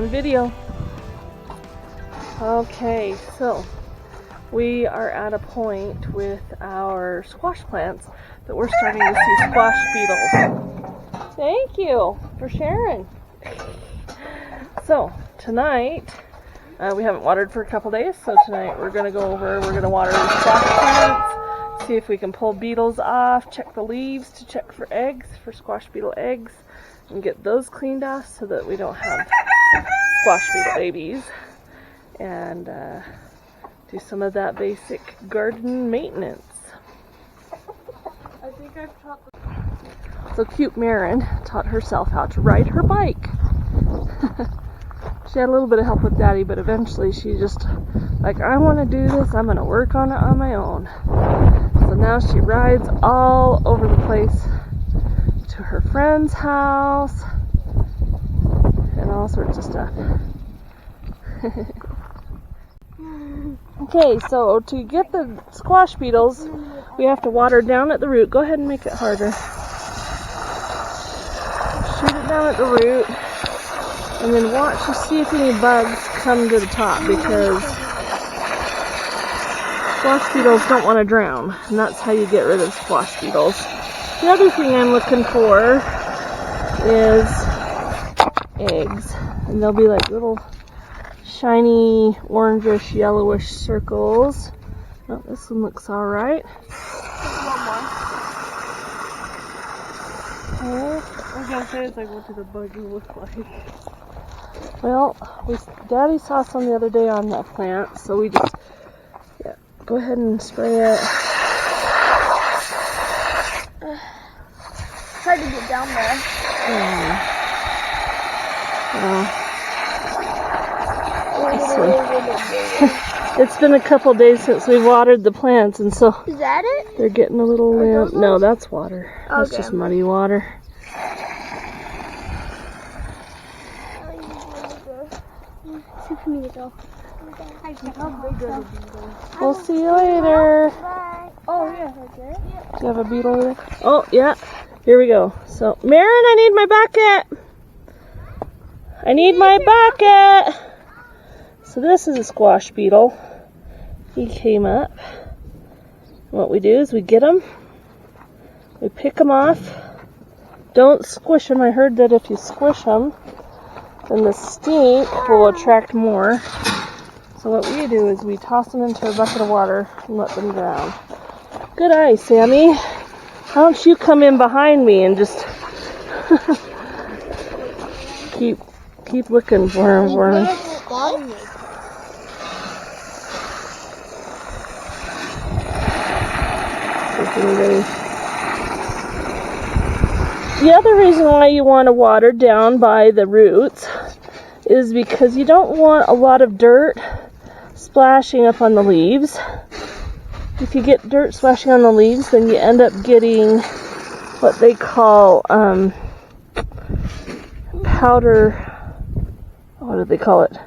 video. Okay, so we are at a point with our squash plants that we're starting to see squash beetles. Thank you for sharing. So tonight, we haven't watered for a couple days, so tonight we're going to water the squash plants, see if we can pull beetles off, check the leaves to check for eggs, for squash beetle eggs, and get those cleaned off so that we don't have squash beetle babies, and do some of that basic garden maintenance. I think I've taught So cute Marin taught herself how to ride her bike. She had a little bit of help with Daddy, but eventually she just, like, I want to do this, I'm going to work on it on my own. So now she rides all over the place to her friend's house and all sorts of stuff. Okay, so to get the squash beetles, we have to water down at the root. Go ahead and make it harder. Shoot it down at the root, and then watch to see if any bugs come to the top, because squash beetles don't want to drown, and that's how you get rid of squash beetles. The other thing I'm looking for is eggs, and they'll be like little shiny orangish yellowish circles. Oh, this one looks alright. I was gonna say, it's like, what do the bugs look like? Well, Daddy saw some the other day on that plant, so we just, go ahead and spray it. Tried to get down there. It's been a couple days since we watered the plants, and so is that it? They're getting a little limp. No, that's water. That's just muddy water. We'll see you later. Bye. Oh yeah, right there. Do you have a beetle there? Oh yeah. Here we go. So, Marin, I need my bucket. I need my bucket. So this is a squash beetle. He came up. What we do is we get them. We pick them off. Don't squish them. I heard that if you squish them, then the stink will attract more. So what we do is we toss them into a bucket of water and let them drown. Good eye, Sammy. Why don't you come in behind me and just keep looking for him for me. The other reason why you want to water down by the roots is because you don't want a lot of dirt splashing up on the leaves. If you get dirt splashing on the leaves, then you end up getting what they call powder, what do they call it?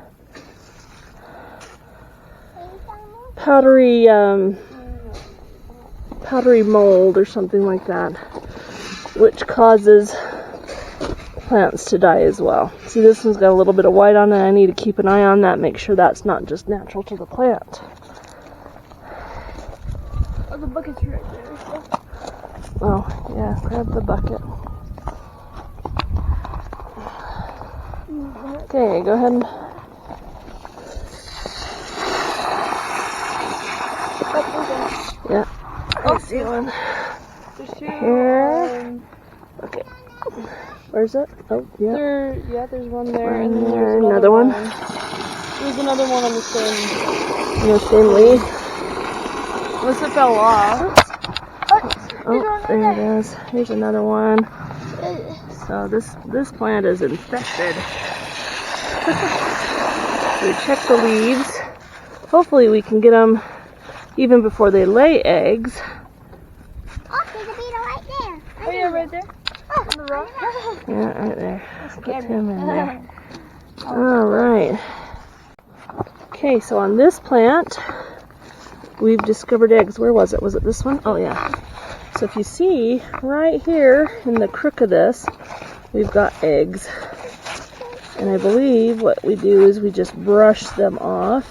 Powdery mold or something like that, which causes plants to die as well. See, this one's got a little bit of white on it. I need to keep an eye on that, make sure that's not just natural to the plant. Oh, the bucket's right there. Oh, yeah, grab the bucket. Okay, go ahead and... Yeah. I see one. Here. Okay. Where's it? Oh, yeah. There's one there, And then there's there's another one. There's another one on the same. On the same leaf. Unless it fell off. Oh, there it is. Here's another one. So this plant is infested. So we check the leaves. Hopefully we can get them even before they lay eggs. Oh, there's a beetle right there. Oh yeah, right there. Oh, on the rock. Yeah, right there. Put him in there. Alright. Okay, so on this plant, we've discovered eggs. Where was it? Was it this one? Oh yeah. So if you see right here in the crook of this, we've got eggs. And I believe what we do is we just brush them off.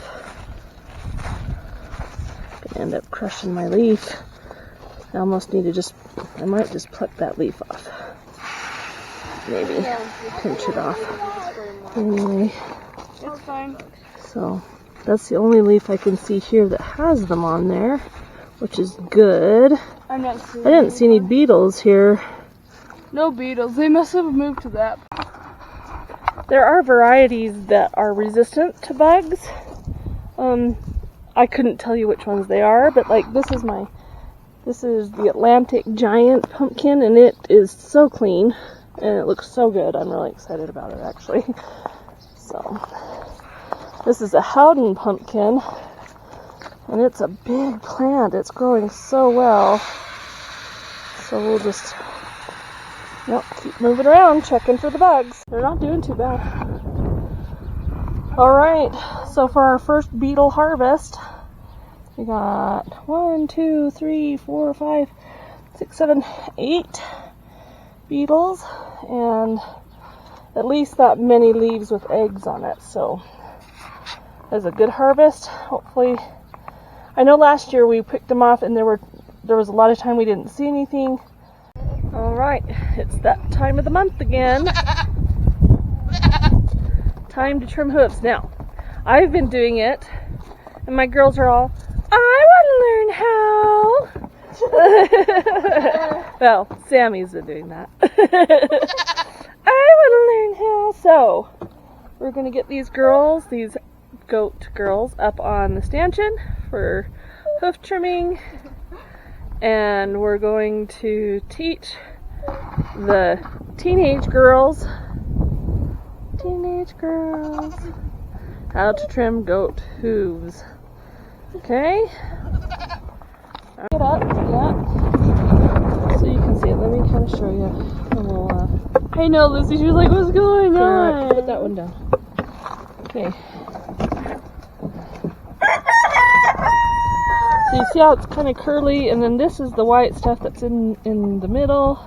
Gonna end up crushing my leaf. I almost need to I might just pluck that leaf off. Maybe pinch it off. Anyway. It's fine. So that's the only leaf I can see here that has them on there, which is good. I didn't see any beetles here. No beetles. They must have moved to that. There are varieties that are resistant to bugs. I couldn't tell you which ones they are, but like this is the Atlantic Giant pumpkin, and it is so clean and it looks so good. I'm really excited about it actually. So this is a Howden pumpkin, and it's a big plant. It's growing so well. So we'll just keep moving around, checking for the bugs. They're not doing too bad. Alright, so for our first beetle harvest, we got 1, 2, 3, 4, 5, 6, 7, 8 beetles, and at least that many leaves with eggs on it. So that's a good harvest. Hopefully, I know last year we picked them off and there was a lot of time we didn't see anything. Alright, it's that time of the month again. Time to trim hooves. Now, I've been doing it, and my girls are all, I want to learn how. Well, Sammy's been doing that. I want to learn how. So, we're going to get these goat girls, up on the stanchion for hoof trimming. And we're going to teach the teenage girls how to trim goat hooves. Okay? Get up, so you can see it. Let me kind of show you a little. I know, Lucy. She was like, "What's going on?" Put that one down. Okay. So you see how it's kind of curly, and then this is the white stuff that's in the middle.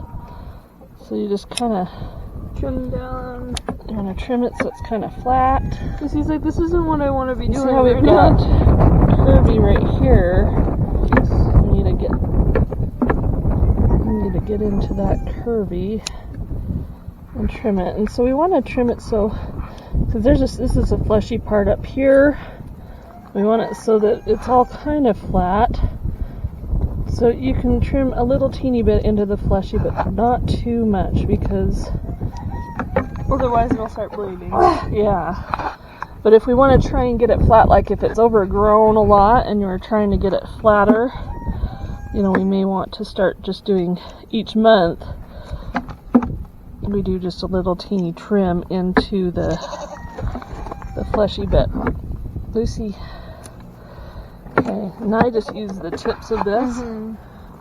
So you just kind of Trim down. You want to trim it so it's kind of flat. Because he's like, this isn't what I want to be doing. See how we've got curvy right here. We need to get into that curvy and trim it. And so we want to trim it so, because this is a fleshy part up here. We want it so that it's all kind of flat. So you can trim a little teeny bit into the fleshy, but not too much, because otherwise it'll start bleeding. Yeah. But if we want to try and get it flat, like if it's overgrown a lot and you're trying to get it flatter, we may want to start just doing each month. We do just a little teeny trim into the fleshy bit. Lucy. Okay, and I just use the tips of this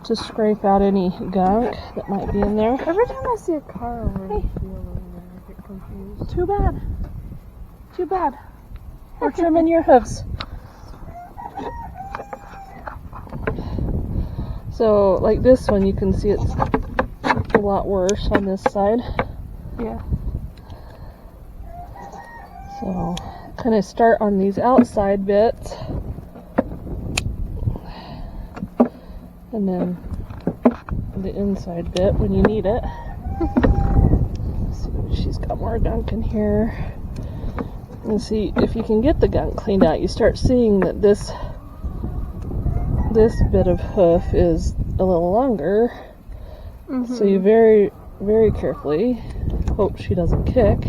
to scrape out any gunk that might be in there. Every time I see a car over the field, I get confused. Too bad. Too bad. We're trimming your hooves. So, like this one, you can see it's a lot worse on this side. Yeah. So, kind of start on these outside bits. And then the inside bit when you need it. See, she's got more gunk in here. And see, if you can get the gunk cleaned out, you start seeing that this bit of hoof is a little longer. So you very, very carefully hope she doesn't kick,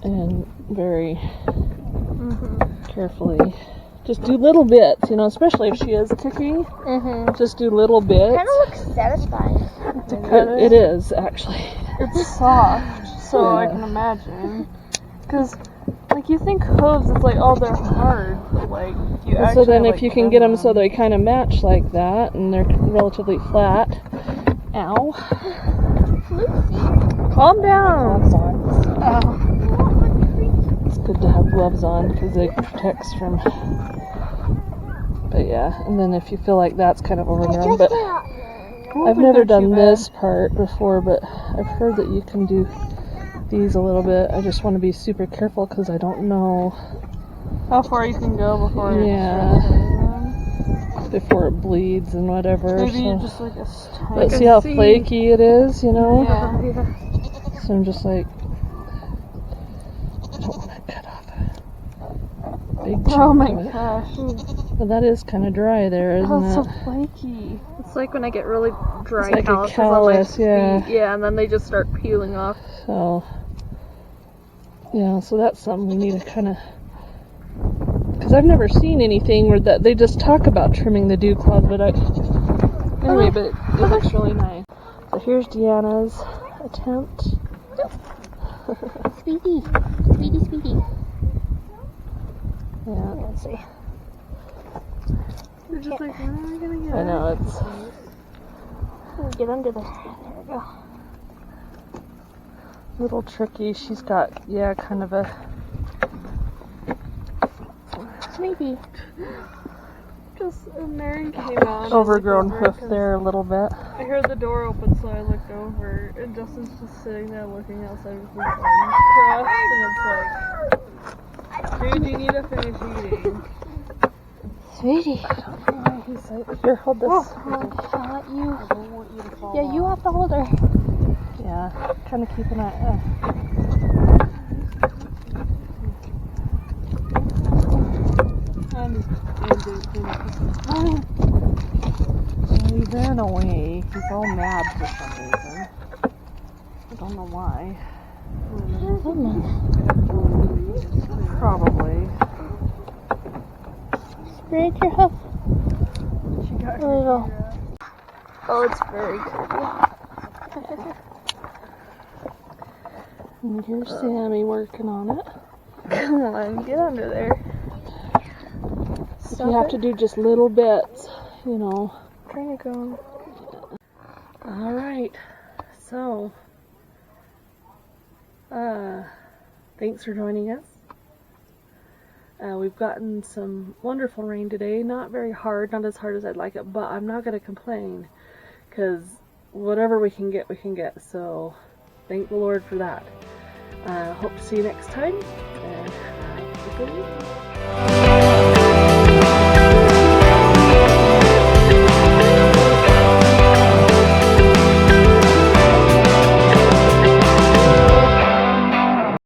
and very carefully just do little bits, especially if she is kicking. Just do little bits. Kind of looks satisfying. It is, actually. It's soft, so I can imagine. Because, you think hooves, it's like, oh, they're hard, but, you actually. So then if you can get them so they kind of match like that, and they're relatively flat. Ow. Calm down. It's good to have gloves on because it protects from. But yeah, and then if you feel like that's kind of overgrown, but I've never done this part before, but I've heard that you can do these a little bit. I just want to be super careful because I don't know how far you can go before before it bleeds and whatever. Maybe so. just like a But see how flaky it is, you know? Yeah. So I'm just like, I don't want to cut off a big chunk. Oh my of it. gosh. But that is kind of dry there, isn't That's it? so flaky. It's like when I get really dry like calluses a callus, on my feet. yeah, and then they just start peeling off. So, yeah, so that's something we need to kind of, because I've never seen anything where that they just talk about trimming the dew cloud, but anyway, but it looks really nice. So here's Deanna's attempt. Sweetie. Sweetie, sweetie. Yeah, let's see. You're just like, when are we gonna get I know, it's... Get under there. There we go. A little tricky. She's got, yeah, kind of a... Sweetie. Just, Marin came on. overgrown hoof there a little bit. I heard the door open, so I looked over, and Justin's just sitting there looking outside with his arms crossed, and it's like, dude, you need to finish eating. Sweetie. He's like, here, hold this. I'll let you. I don't want you to fall off. You have to hold her. Yeah, kind of keep an eye. He ran away. He's all mad for some reason. I don't know why. Probably. Spread your hoof. She got There we go. Oh, it's very cool. And here's Sammy working on it. Come on, get under there. You have to do just little bits, you know. Trying to go. Alright, so, thanks for joining us. We've gotten some wonderful rain today, not very hard, not as hard as I'd like it, but I'm not going to complain, because whatever we can get, so thank the Lord for that. Hope to see you next time, and have a good week.